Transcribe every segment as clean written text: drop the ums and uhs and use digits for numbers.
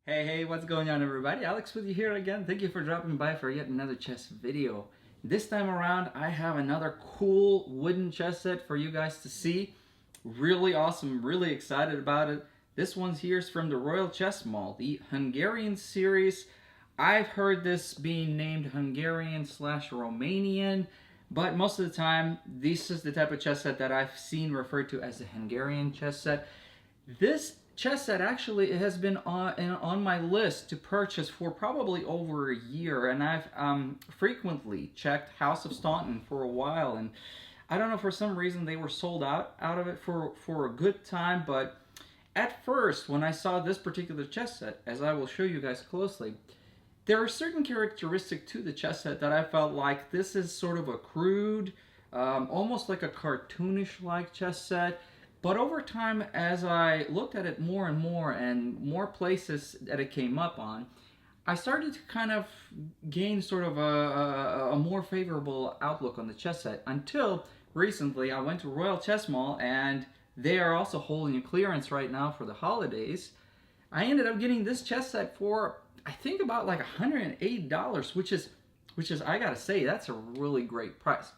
Hey, what's going on everybody? Alex with you here again. Thank you for dropping by for yet another chess video. This time around, I have another cool wooden chess set for you guys to see. Really awesome, really excited about it. This one's here is from the Royal Chess Mall, the Hungarian series. I've heard this being named Hungarian slash Romanian, but most of the time, this is the type of chess set that I've seen referred to as the Hungarian chess set. This chess set actually has been on my list to purchase for probably over a year, and I've frequently checked House of Staunton for a while, and I don't know, for some reason they were sold out of it for a good time. But at first, when I saw this particular chess set, as I will show you guys closely, there are certain characteristics to the chess set that I felt like this is sort of a crude, almost like a cartoonish like chess set. But over time, as I looked at it more and more places that it came up on, I started to kind of gain sort of a more favorable outlook on the chess set until recently I went to Royal Chess Mall, and they are also holding a clearance right now for the holidays. I ended up getting this chess set for I think about like $108, which is I gotta say that's a really great price.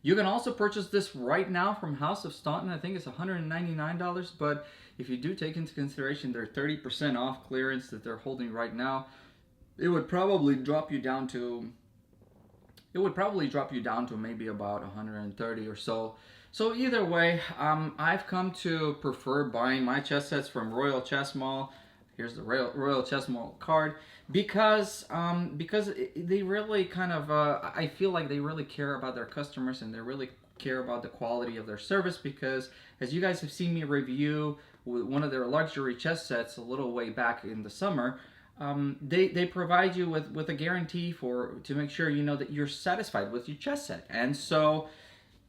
You can also purchase this right now from House of Staunton. I think it's $199, but if you do take into consideration their 30% off clearance that they're holding right now, it would probably drop you down to maybe about 130 or so. So either way, I've come to prefer buying my chess sets from Royal Chess Mall. Here's the Royal Chess Mall card because they really kind of I feel like they really care about their customers, and they really care about the quality of their service, because as you guys have seen me review one of their luxury chess sets a little way back in the summer, they provide you with a guarantee to make sure you know that you're satisfied with your chess set. And so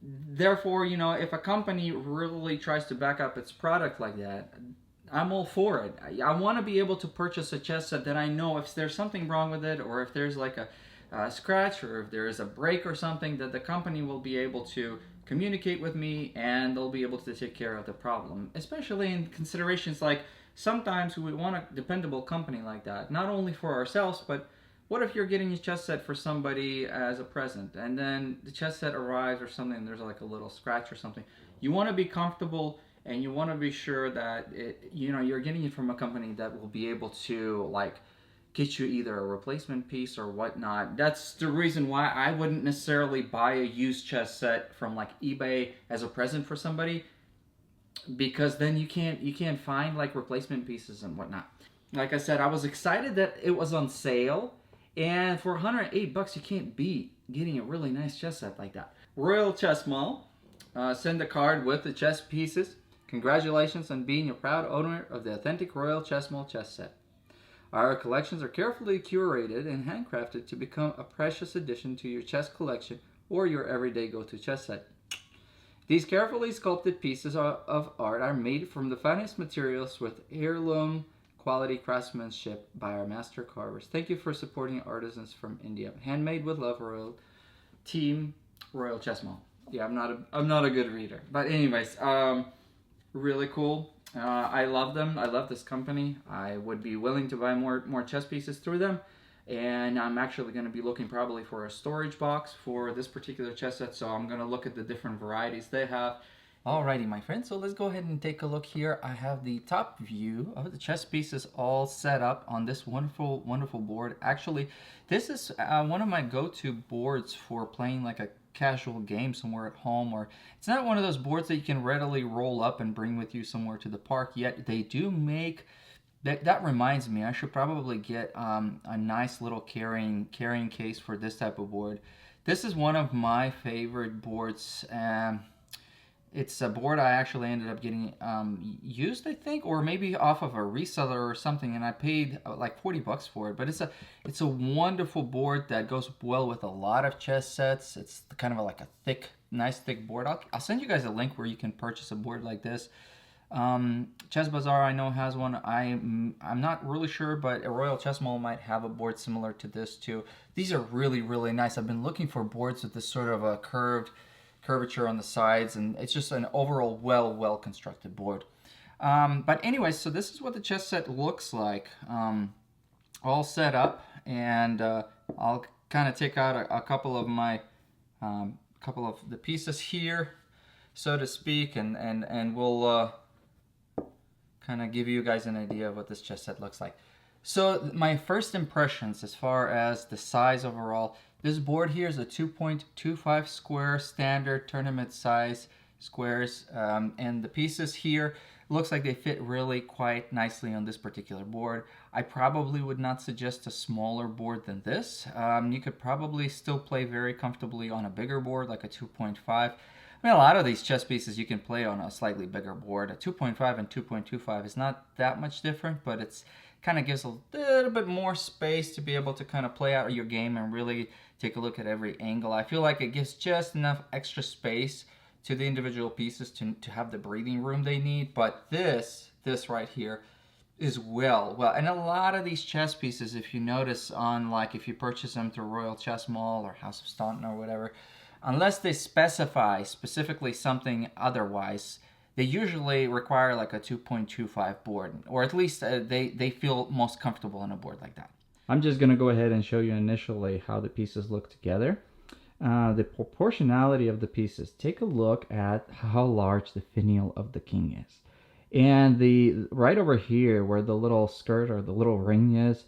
therefore, if a company really tries to back up its product like that, I'm all for it. I want to be able to purchase a chess set that I know if there's something wrong with it, or if there's like a scratch, or if there is a break or something, that the company will be able to communicate with me and they'll be able to take care of the problem. Especially in considerations like sometimes we want a dependable company like that, not only for ourselves, but what if you're getting a chess set for somebody as a present, and then the chess set arrives or something, and there's like a little scratch or something? You want to be comfortable, and you want to be sure that you're getting it from a company that will be able to like get you either a replacement piece or whatnot. That's the reason why I wouldn't necessarily buy a used chess set from like eBay as a present for somebody, because then you can't find like replacement pieces and whatnot. Like I said, I was excited that it was on sale, and for $108 you can't beat getting a really nice chess set like that. Royal Chess Mall send a card with the chess pieces. Congratulations on being a proud owner of the authentic Royal Chessmall chess set. Our collections are carefully curated and handcrafted to become a precious addition to your chess collection or your everyday go-to chess set. These carefully sculpted pieces of art are made from the finest materials with heirloom quality craftsmanship by our master carvers. Thank you for supporting artisans from India. Handmade with love, Royal Team Royal Chess Mall. Yeah, I'm not a good reader, but anyways, really cool. I love them. I love this company. I would be willing to buy more chess pieces through them. And I'm actually going to be looking probably for a storage box for this particular chess set. So I'm going to look at the different varieties they have. Alrighty, my friends. So let's go ahead and take a look here. I have the top view of the chess pieces all set up on this wonderful, wonderful board. Actually, this is one of my go-to boards for playing like a casual game somewhere at home, or it's not one of those boards that you can readily roll up and bring with you somewhere to the park, yet they do make that reminds me, I should probably get a nice little carrying case for this type of board. This is one of my favorite boards. It's a board I actually ended up getting used, I think, or maybe off of a reseller or something, and I paid like $40 for it. But it's a wonderful board that goes well with a lot of chess sets. It's kind of like a nice thick board. I'll send you guys a link where you can purchase a board like this. Chess Bazaar I know has one. I'm not really sure, but a Royal Chess Mall might have a board similar to this too. These are really, really nice. I've been looking for boards with this sort of a curvature on the sides, and it's just an overall well constructed board. But anyways, so this is what the chess set looks like, all set up, and I'll kind of take out a couple of my couple of the pieces here, so to speak, and we'll kind of give you guys an idea of what this chess set looks like. So my first impressions as far as the size overall, this board here is a 2.25 square standard tournament size squares, and the pieces here looks like they fit really quite nicely on this particular board. I probably would not suggest a smaller board than this. You could probably still play very comfortably on a bigger board like a 2.5. I mean, a lot of these chess pieces you can play on a slightly bigger board. A 2.5 and 2.25 is not that much different, but it's kind of gives a little bit more space to be able to kind of play out your game and really take a look at every angle. I feel like it gives just enough extra space to the individual pieces to have the breathing room they need. But this right here is well, and a lot of these chess pieces, if you notice on, like, if you purchase them through RoyalChessMall or House of Staunton or whatever, unless they specify specifically something otherwise, they usually require like a 2.25 board, or at least they feel most comfortable on a board like that. I'm just going to go ahead and show you initially how the pieces look together. The proportionality of the pieces. Take a look at how large the finial of the king is. And the right over here where the little skirt or the little ring is,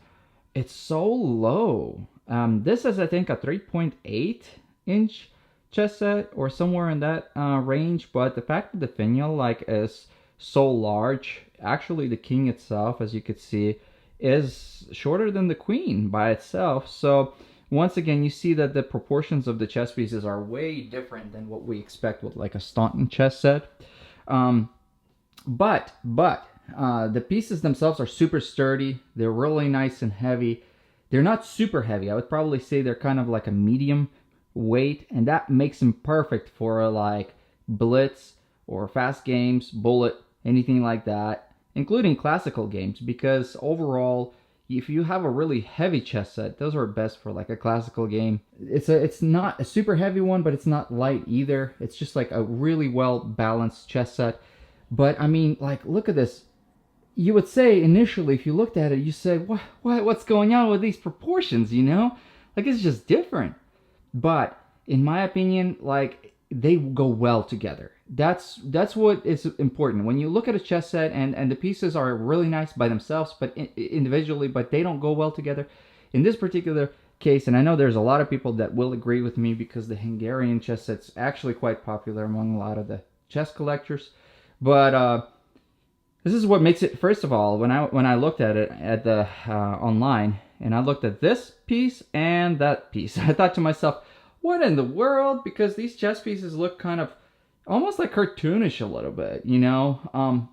it's so low. This is, I think, a 3.8 inch chess set or somewhere in that range, but the fact that the finial like is so large, actually the king itself, as you could see, is shorter than the queen by itself. So once again, you see that the proportions of the chess pieces are way different than what we expect with like a Staunton chess set. But the pieces themselves are super sturdy. They're really nice and heavy. They're not super heavy. I would probably say they're kind of like a medium weight, and that makes them perfect for like blitz or fast games, bullet, anything like that, including classical games, because overall, if you have a really heavy chess set, those are best for like a classical game. It's not a super heavy one, but it's not light either. It's just like a really well balanced chess set. But I mean, like, look at this. You would say initially, if you looked at it, you say, what's going on with these proportions, you know? Like, it's just different. But in my opinion, like, they go well together. That's what is important. When you look at a chess set and the pieces are really nice by themselves, but individually, but they don't go well together. In this particular case, and I know there's a lot of people that will agree with me because the Hungarian chess set's actually quite popular among a lot of the chess collectors. But this is what makes it. First of all, when I looked at it at the online, and I looked at this piece and that piece, I thought to myself, what in the world? Because these chess pieces look kind of almost like cartoonish a little bit, you know?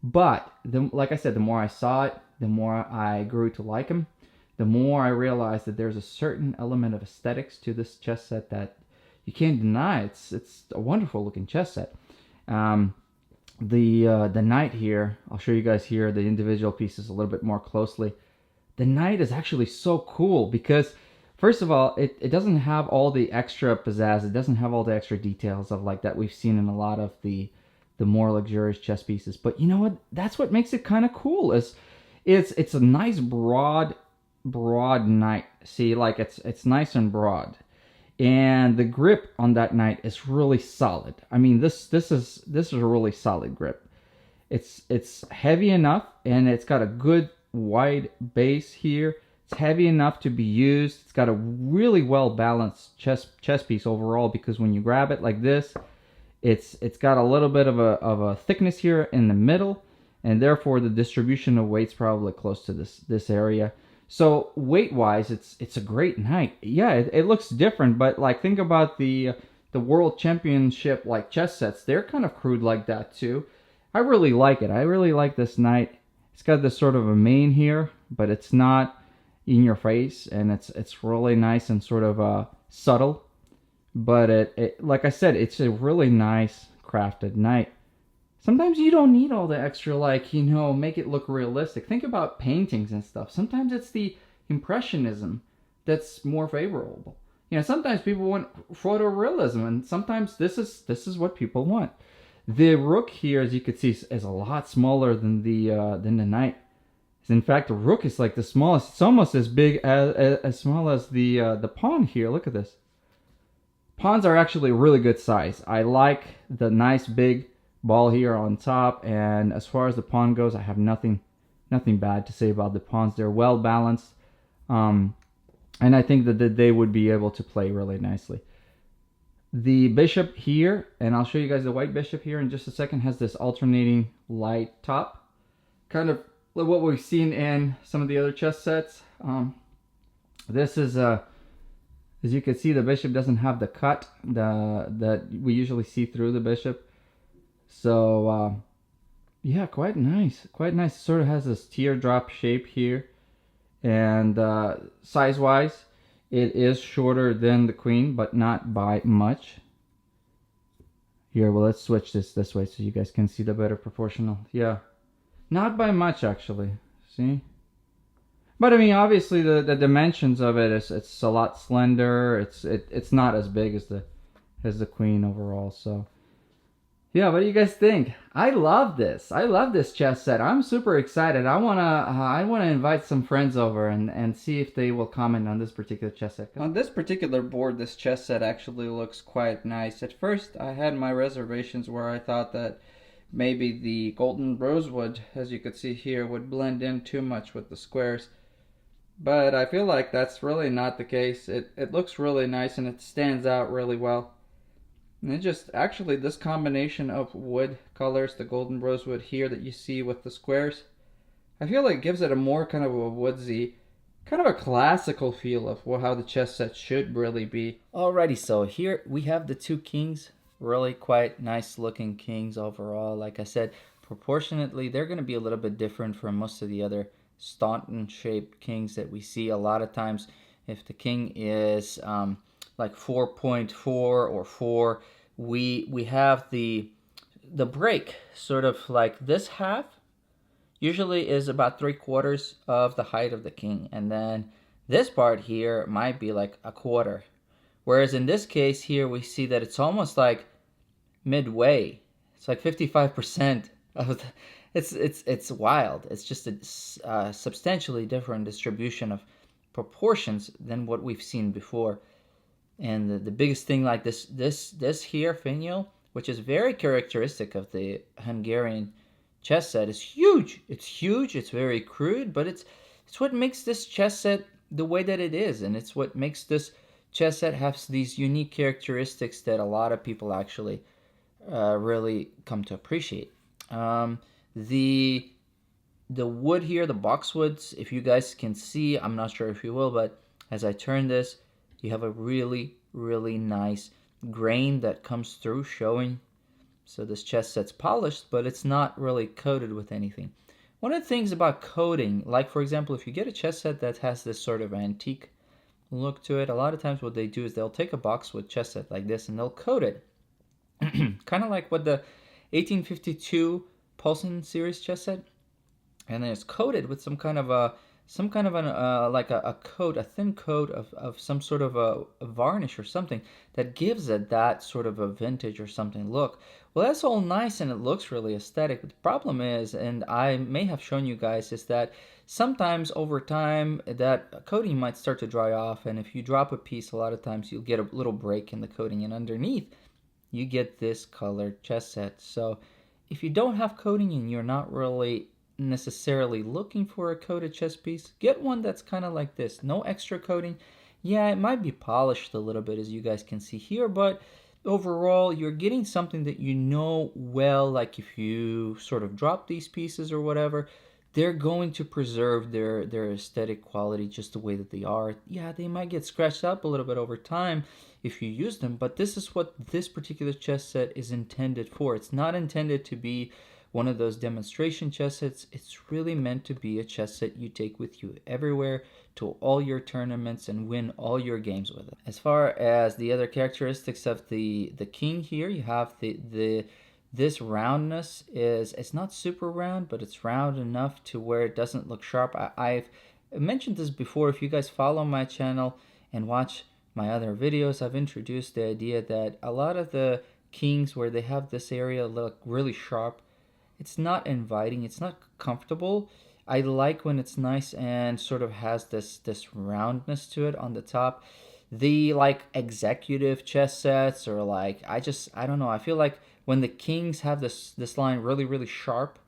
But like I said, the more I saw it, the more I grew to like them. The more I realized that there's a certain element of aesthetics to this chess set that you can't deny. It's a wonderful looking chess set. The knight here, I'll show you guys here the individual pieces a little bit more closely. The knight is actually so cool because, first of all, it doesn't have all the extra pizzazz. It doesn't have all the extra details of like that we've seen in a lot of the more luxurious chess pieces. But you know what? That's what makes it kind of cool. It's a nice broad knight. See, like it's nice and broad, and the grip on that knight is really solid. I mean, this is a really solid grip. It's heavy enough, and it's got a good wide base here. It's heavy enough to be used. It's got a really well balanced chess piece overall, because when you grab it like this, it's got a little bit of a thickness here in the middle, and therefore the distribution of weight's probably close to this area. So weight wise, it's a great knight. Yeah, it looks different, but like think about the world championship like chess sets. They're kind of crude like that too. I really like it. I really like this knight. It's got this sort of a mane here, but it's not in your face, and it's really nice and sort of subtle. But it like I said, it's a really nice crafted knight. Sometimes you don't need all the extra, like, you know, make it look realistic. Think about paintings and stuff. Sometimes it's the impressionism that's more favorable. You know, sometimes people want photorealism, and sometimes this is what people want. The rook here, as you can see, is a lot smaller than the knight. In fact, the rook is like the smallest. It's almost as big as small as the pawn here. Look at this. Pawns are actually really good size. I like the nice big ball here on top, and as far as the pawn goes, I have nothing bad to say about the pawns. They're well balanced, and I think that they would be able to play really nicely. The bishop here, and I'll show you guys the white bishop here in just a second, has this alternating light top, kind of like what we've seen in some of the other chess sets. This is as you can see, the bishop doesn't have the cut that we usually see through the bishop. So yeah, quite nice. Quite nice. It sort of has this teardrop shape here. And size-wise, it is shorter than the queen, but not by much. Here, well, let's switch this way so you guys can see the better proportional. Yeah, not by much, actually. See? But I mean, obviously, the dimensions of it it's a lot slender. It's not as big as the queen overall. So yeah, what do you guys think? I love this. I love this chess set. I'm super excited. I wanna invite some friends over and see if they will comment on this particular chess set. On this particular board, this chess set actually looks quite nice. At first, I had my reservations where I thought that maybe the golden rosewood, as you could see here, would blend in too much with the squares. But I feel like that's really not the case. It looks really nice and it stands out really well. And it just, actually, this combination of wood colors, the golden rosewood here that you see with the squares, I feel like it gives it a more kind of a woodsy, kind of a classical feel of how the chess set should really be. Alrighty, so here we have the two kings. Really quite nice looking kings overall. Like I said, proportionately, they're going to be a little bit different from most of the other Staunton shaped kings that we see. A lot of times if the king is like 4.4 or 4, we have the break sort of like this half usually is about 3/4 of the height of the king, and then this part here might be like 1/4, whereas in this case here we see that it's almost like midway. It's like 55% of the, it's wild. It's just a substantially different distribution of proportions than what we've seen before. And the biggest thing, like this here finial, which is very characteristic of the Hungarian chess set, is huge. It's huge. It's very crude, but it's what makes this chess set the way that it is, and it's what makes this chess set have these unique characteristics that a lot of people actually really come to appreciate. The wood here, the boxwoods, if you guys can see, I'm not sure if you will, but as I turn this, you have a really, really nice grain that comes through showing. So this chess set's polished, but it's not really coated with anything. One of the things about coating, like for example, if you get a chess set that has this sort of antique look to it, a lot of times what they do is they'll take a boxwood chess set like this and they'll coat it. Kind of like what the 1852 Paulson series chess set, and then it's coated with some kind of a coat, a thin coat of some sort of a varnish or something that gives it that sort of a vintage or something look. Well, that's all nice and it looks really aesthetic. But the problem is, and I may have shown you guys, is that sometimes over time that coating might start to dry off, and if you drop a piece, a lot of times you'll get a little break in the coating, and underneath you get this colored chess set. So if you don't have coating and you're not really necessarily looking for a coated chess piece, get one that's kind of like this. No extra coating. Yeah, it might be polished a little bit, as you guys can see here, but overall you're getting something that you know well, like if you sort of drop these pieces or whatever, they're going to preserve their aesthetic quality just the way that they are. Yeah, they might get scratched up a little bit over time if you use them, but this is what this particular chess set is intended for. It's not intended to be one of those demonstration chess sets. It's really meant to be a chess set you take with you everywhere, to all your tournaments, and win all your games with it. As far as the other characteristics of the king here, you have this roundness is, it's not super round, but it's round enough to where it doesn't look sharp. I've mentioned this before. If you guys follow my channel and watch my other videos, I've introduced the idea that a lot of the kings where they have this area look really sharp. It's not inviting, it's not comfortable. I like when it's nice and sort of has this roundness to it on the top. The like executive chess sets, or like I don't know, I feel like when the kings have this line really sharp,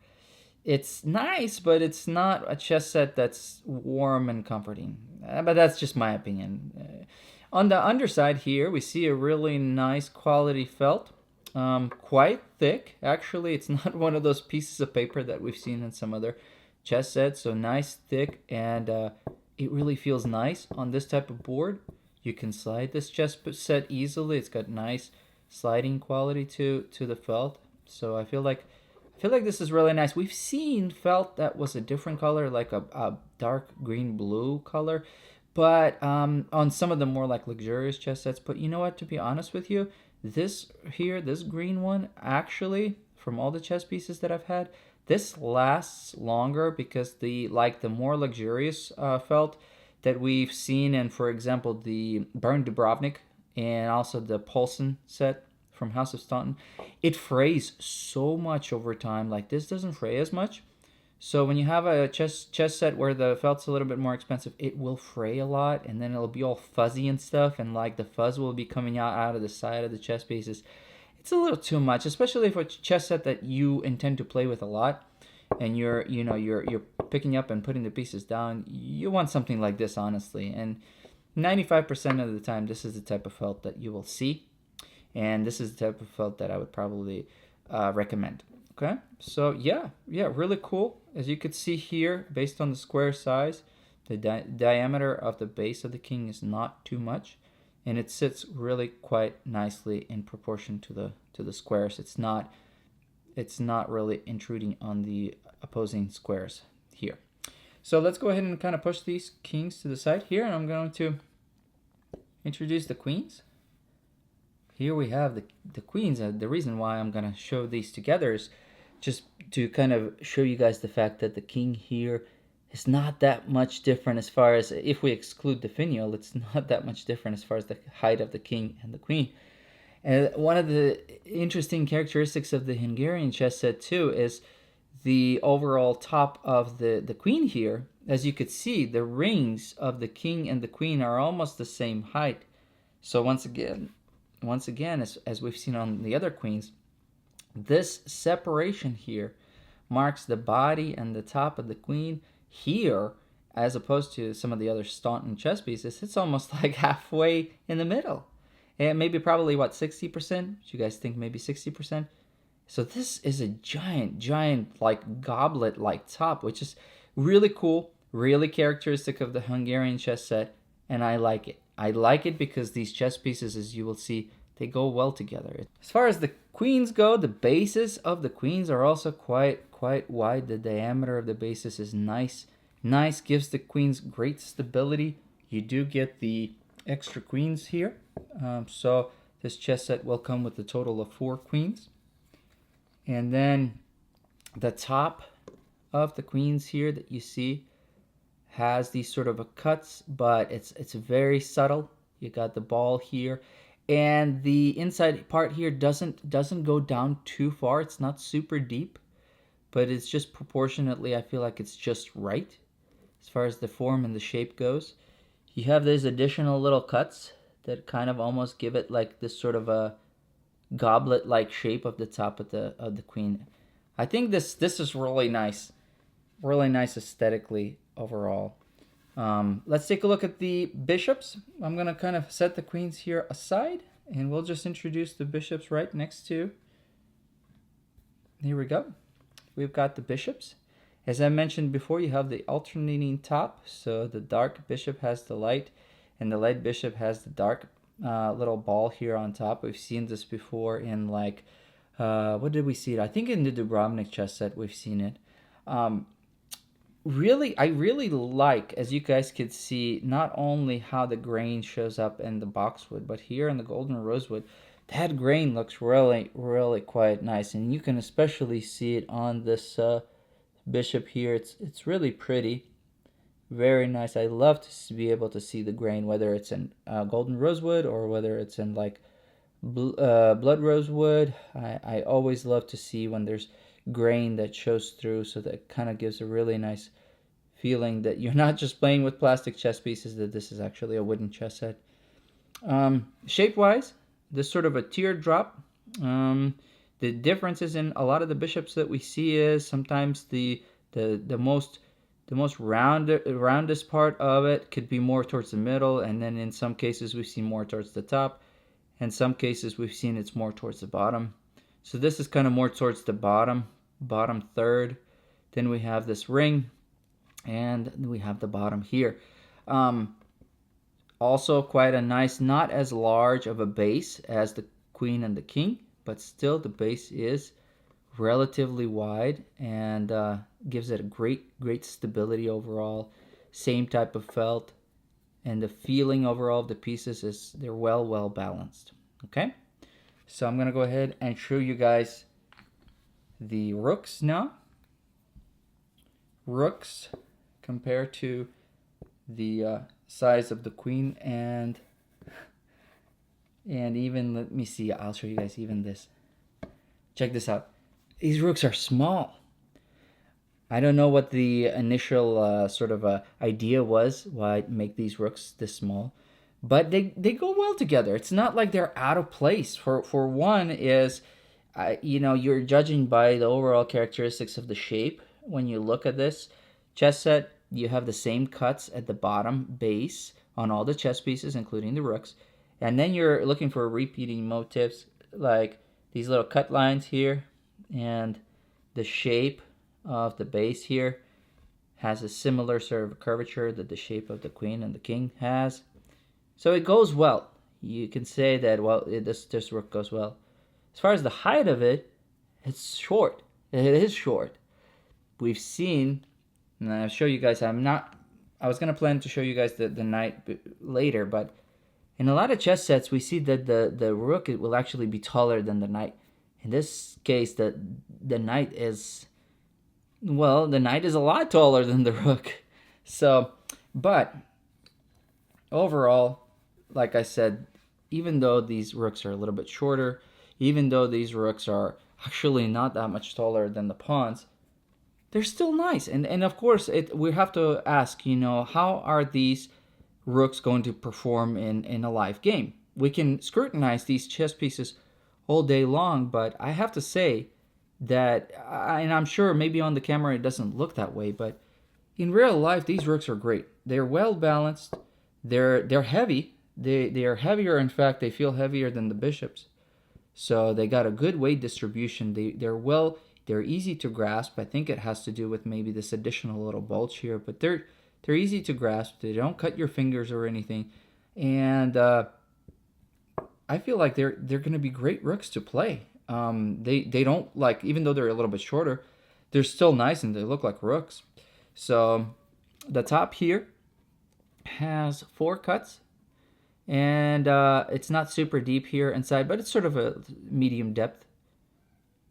it's nice, but it's not a chess set that's warm and comforting. But that's just my opinion. On the underside here, we see a really nice quality felt. Quite thick, actually. It's not one of those pieces of paper that we've seen in some other chess sets. So nice, thick, and it really feels nice on this type of board. You can slide this chess set easily. It's got nice sliding quality to the felt. So I feel like this is really nice. We've seen felt that was a different color, like a dark green blue color, but on some of the more like luxurious chess sets. But you know what? To be honest with you, this here, this green one, actually, from all the chess pieces that I've had, this lasts longer because the more luxurious felt that we've seen, and for example, the Bern Dubrovnik and also the Paulsen set from House of Staunton, it frays so much over time. Like this doesn't fray as much. So when you have a chess set where the felt's a little bit more expensive, it will fray a lot, and then it'll be all fuzzy and stuff, and like the fuzz will be coming out of the side of the chess pieces. It's a little too much, especially for a chess set that you intend to play with a lot, and you're picking up and putting the pieces down. You want something like this, honestly, and 95% of the time, this is the type of felt that you will see, and this is the type of felt that I would probably recommend. Okay, so yeah, really cool. As you could see here, based on the square size, the diameter of the base of the king is not too much, and it sits really quite nicely in proportion to the squares. It's not really intruding on the opposing squares here. So let's go ahead and kind of push these kings to the side here, and I'm going to introduce the queens. Here we have the queens. The reason why I'm going to show these together is just to kind of show you guys the fact that the king here is not that much different as far as, if we exclude the finial, it's not that much different as far as the height of the king and the queen. And one of the interesting characteristics of the Hungarian chess set too is the overall top of the queen here. As you could see, the rings of the king and the queen are almost the same height. So once again, as we've seen on the other queens, this separation here marks the body and the top of the queen. Here, as opposed to some of the other Staunton chess pieces, it's almost like halfway in the middle. And maybe probably, 60%? You guys think maybe 60%? So this is a giant, like goblet-like top, which is really cool, really characteristic of the Hungarian chess set, and I like it. I like it because these chess pieces, as you will see, they go well together. As far as the queens go, the bases of the queens are also quite wide. The diameter of the bases is nice, gives the queens great stability. You do get the extra queens here. So this chess set will come with a total of 4 queens. And then the top of the queens here that you see has these sort of cuts, but it's very subtle. You got the ball here, and the inside part here doesn't go down too far. It's not super deep, but it's just proportionately, I feel like it's just right as far as the form and the shape goes. You have these additional little cuts that kind of almost give it like this sort of a goblet-like shape of the top of the queen. I think this is really nice aesthetically overall. Let's take a look at the bishops. I'm gonna kind of set the queens here aside, and we'll just introduce the bishops right next to. Here we go. We've got the bishops. As I mentioned before, you have the alternating top. So the dark bishop has the light, and the light bishop has the dark little ball here on top. We've seen this before in like, what did we see it? I think in the Dubrovnik chess set we've seen it. I really like, as you guys could see, not only how the grain shows up in the boxwood, but here in the golden rosewood, that grain looks really quite nice, and you can especially see it on this bishop here. It's really pretty. Very nice. I love to be able to see the grain, whether it's in golden rosewood or whether it's in like blood rosewood. I always love to see when there's grain that shows through, so that kind of gives a really nice feeling that you're not just playing with plastic chess pieces, that this is actually a wooden chess set. Shape wise, this sort of a teardrop. The differences in a lot of the bishops that we see is sometimes the most roundest part of it could be more towards the middle, and then in some cases we've seen more towards the top. In some cases we've seen it's more towards the bottom. So this is kind of more towards the bottom third. Then we have this ring, and we have the bottom here. Also quite a nice, not as large of a base as the queen and the king, but still the base is relatively wide, and gives it a great stability overall. Same type of felt, and the feeling overall of the pieces is they're well balanced. Okay, so I'm gonna go ahead and show you guys the rooks now. Rooks compared to the size of the queen, and even, let me see, I'll show you guys even this. Check this out. These rooks are small. I don't know what the initial sort of idea was, why make these rooks this small, but they go well together. It's not like they're out of place. For one is, you're judging by the overall characteristics of the shape. When you look at this chess set, you have the same cuts at the bottom base on all the chess pieces, including the rooks. And then you're looking for repeating motifs, like these little cut lines here, and the shape of the base here has a similar sort of curvature that the shape of the queen and the king has. So it goes well. You can say that, well, this rook goes well. As far as the height of it, it's short. It is short. We've seen, and I'll show you guys, I was going to plan to show you guys the knight later, but in a lot of chess sets, we see that the rook will actually be taller than the knight. In this case, the knight is, well, the knight is a lot taller than the rook. So, but overall, like I said, even though these rooks are a little bit shorter, even though these rooks are actually not that much taller than the pawns, they're still nice. And of course, we have to ask, how are these rooks going to perform in a live game? We can scrutinize these chess pieces all day long, but I have to say that, and I'm sure maybe on the camera it doesn't look that way, but in real life these rooks are great. They're well balanced. They're heavy. They are heavier. In fact, they feel heavier than the bishops. So they got a good weight distribution. They're easy to grasp. I think it has to do with maybe this additional little bulge here, but they're easy to grasp. They don't cut your fingers or anything, and I feel like they're going to be great rooks to play. They don't, like, even though they're a little bit shorter, they're still nice and they look like rooks. So the top here has 4 cuts, and it's not super deep here inside, but it's sort of a medium depth.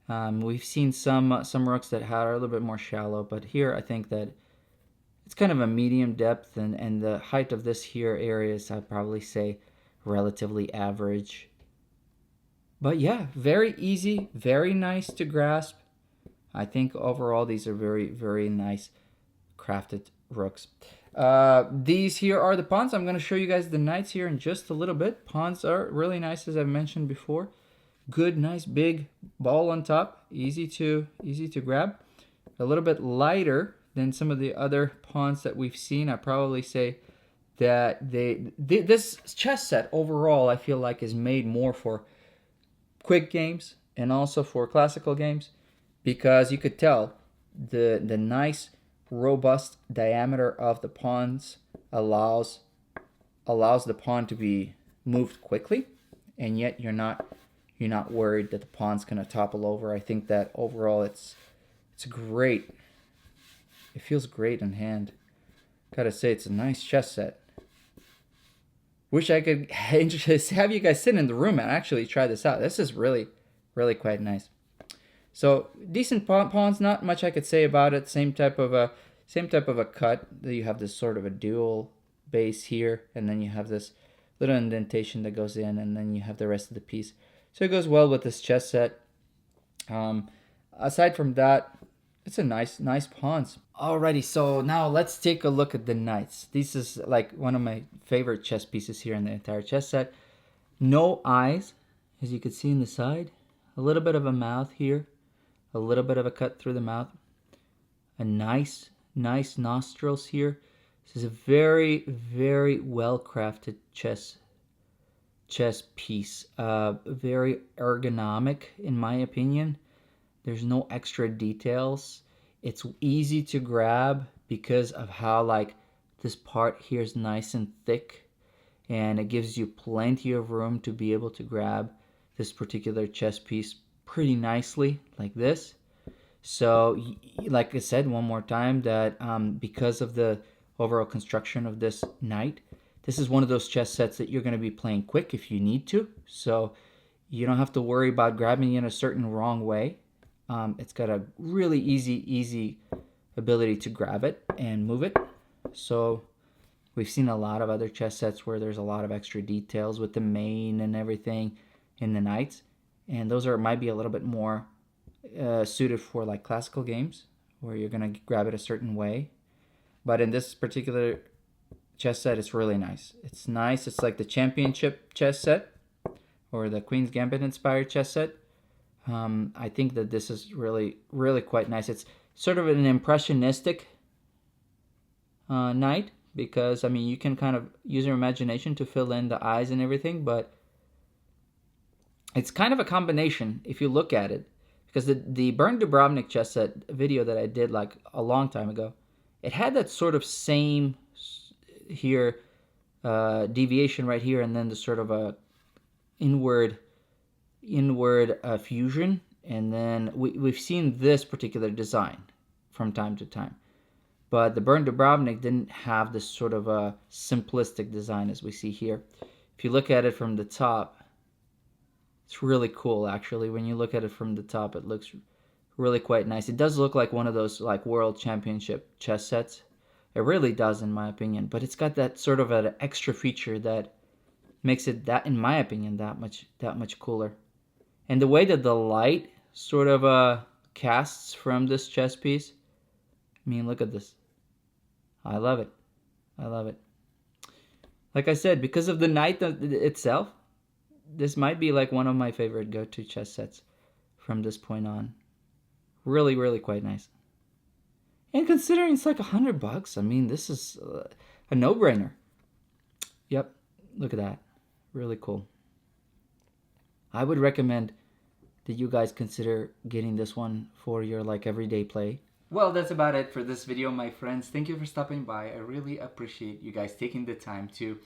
We've seen some rooks that are a little bit more shallow, but here I think that it's kind of a medium depth, and the height of this here area is, I'd probably say, relatively average. But yeah, very easy, very nice to grasp. I think overall these are very nice crafted rooks. These here are the pawns. I'm going to show you guys the knights here in just a little bit. Pawns are really nice, as I've mentioned before. Good, nice, big ball on top. Easy to grab. A little bit lighter than some of the other pawns that we've seen. I probably say that this chess set overall, I feel like, is made more for quick games and also for classical games, because you could tell the nice robust diameter of the pawns allows the pawn to be moved quickly, and yet you're not worried that the pawn's going to topple over. I think that overall it's great. It feels great in hand. Gotta say, it's a nice chess set. Wish I could have you guys sit in the room and actually try this out. This is really quite nice. So decent pawns, not much I could say about it. Same type of a cut. You have this sort of a dual base here, and then you have this little indentation that goes in, and then you have the rest of the piece. So it goes well with this chess set. Aside from that, it's a nice pawns. Alrighty, so now let's take a look at the knights. This is like one of my favorite chess pieces here in the entire chess set. No eyes, as you can see in the side. A little bit of a mouth here. A little bit of a cut through the mouth. A nice nostrils here. This is a very, very well crafted chess piece. Very ergonomic, in my opinion. There's no extra details. It's easy to grab because of how like this part here is nice and thick, and it gives you plenty of room to be able to grab this particular chess piece pretty nicely like this. So like I said one more time, that because of the overall construction of this knight, this is one of those chess sets that you're going to be playing quick if you need to. So you don't have to worry about grabbing in a certain wrong way. It's got a really easy ability to grab it and move it. So we've seen a lot of other chess sets where there's a lot of extra details with the mane and everything in the knights, and those might be a little bit more suited for like classical games where you're gonna grab it a certain way. But in this particular chess set, it's really nice. It's nice. It's like the championship chess set or the Queen's Gambit inspired chess set. I think that this is really quite nice. It's sort of an impressionistic knight, because I mean you can kind of use your imagination to fill in the eyes and everything, but it's kind of a combination if you look at it, because the Bernd Dubrovnik chess set video that I did like a long time ago, it had that sort of same here deviation right here, and then the sort of a inward fusion, and then we've seen this particular design from time to time, but the Bernd Dubrovnik didn't have this sort of a simplistic design as we see here. If you look at it from the top, it's really cool actually. When you look at it from the top, it looks really quite nice. It does look like one of those like world championship chess sets. It really does, in my opinion, but it's got that sort of an extra feature that makes it, that in my opinion, that much cooler. And the way that the light sort of casts from this chess piece, I mean, look at this. I love it. I love it. Like I said, because of the knight itself, this might be like one of my favorite go-to chess sets from this point on. Really quite nice. And considering it's like $100, I mean, this is a no-brainer. Yep, look at that. Really cool. I would recommend that you guys consider getting this one for your like everyday play. Well, that's about it for this video, my friends. Thank you for stopping by. I really appreciate you guys taking the time to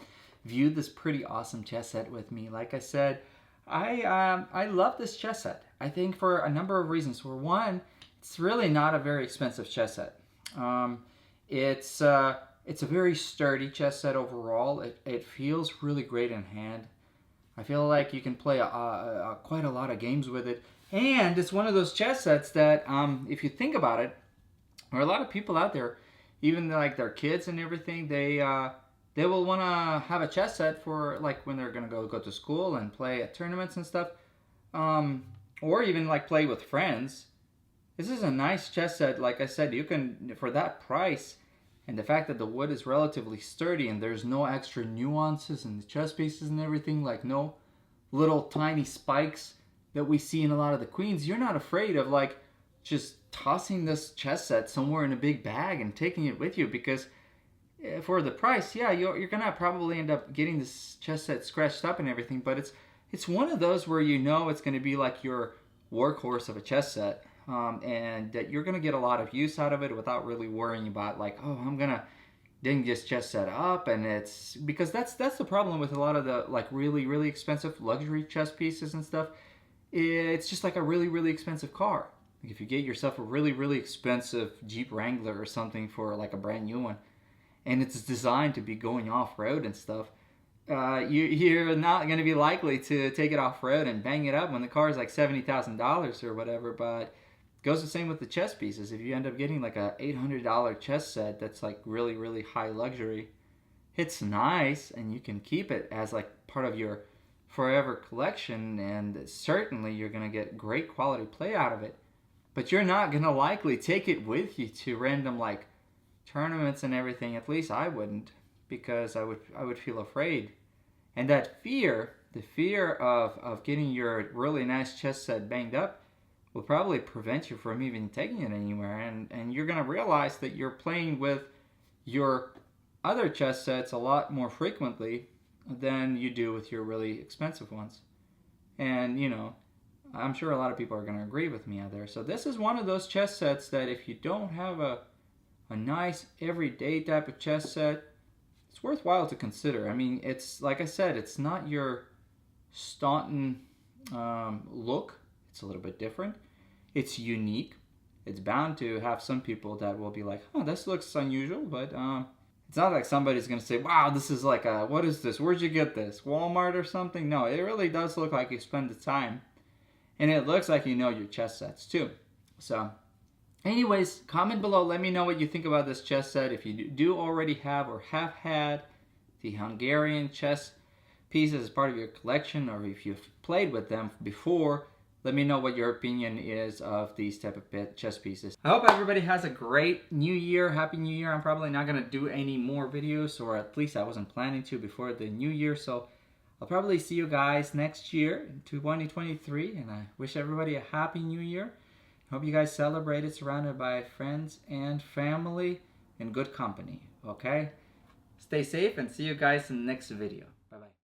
view this pretty awesome chess set with me. Like I said, I love this chess set. I think for a number of reasons. For one, it's really not a very expensive chess set. It's a very sturdy chess set overall. It feels really great in hand. I feel like you can play quite a lot of games with it. And it's one of those chess sets that, if you think about it, there are a lot of people out there, even like their kids and everything, they will want to have a chess set for like when they're going to go to school and play at tournaments and stuff. Or even like play with friends. This is a nice chess set. Like I said, you can, for that price, and the fact that the wood is relatively sturdy and there's no extra nuances in the chess pieces and everything, like no little tiny spikes that we see in a lot of the queens, you're not afraid of like just tossing this chess set somewhere in a big bag and taking it with you, because for the price, yeah, you're gonna probably end up getting this chess set scratched up and everything, but it's one of those where you know it's gonna be like your workhorse of a chess set. And that you're going to get a lot of use out of it without really worrying about like, oh, I'm going to ding this chess set up. And it's because that's the problem with a lot of the like really expensive luxury chess pieces and stuff. It's just like a really expensive car. Like if you get yourself a really expensive Jeep Wrangler or something for like a brand new one, and it's designed to be going off-road and stuff, you're not going to be likely to take it off-road and bang it up when the car is like $70,000 or whatever. But goes the same with the chess pieces. If you end up getting like a $800 chess set that's like really high luxury, it's nice and you can keep it as like part of your forever collection, and certainly you're going to get great quality play out of it. But you're not going to likely take it with you to random like tournaments and everything. At least I wouldn't, because I would feel afraid. And that fear, the fear of getting your really nice chess set banged up, will probably prevent you from even taking it anywhere. And you're going to realize that you're playing with your other chess sets a lot more frequently than you do with your really expensive ones. And, you know, I'm sure a lot of people are going to agree with me out there. So this is one of those chess sets that if you don't have a nice everyday type of chess set, it's worthwhile to consider. I mean, it's like I said, it's not your Staunton look. It's a little bit different. It's unique. It's bound to have some people that will be like, "Oh, this looks unusual," but it's not like somebody's gonna say, "Wow, this is like a what is this? Where'd you get this? Walmart or something?" No, it really does look like you spend the time, and it looks like you know your chess sets too. So, anyways, comment below. Let me know what you think about this chess set. If you do already have or have had the Hungarian chess pieces as part of your collection, or if you've played with them before, let me know what your opinion is of these type of chess pieces. I hope everybody has a great new year. Happy New Year. I'm probably not going to do any more videos, or at least I wasn't planning to before the new year. So I'll probably see you guys next year in 2023. And I wish everybody a happy new year. Hope you guys celebrate it surrounded by friends and family and good company. Okay? Stay safe and see you guys in the next video.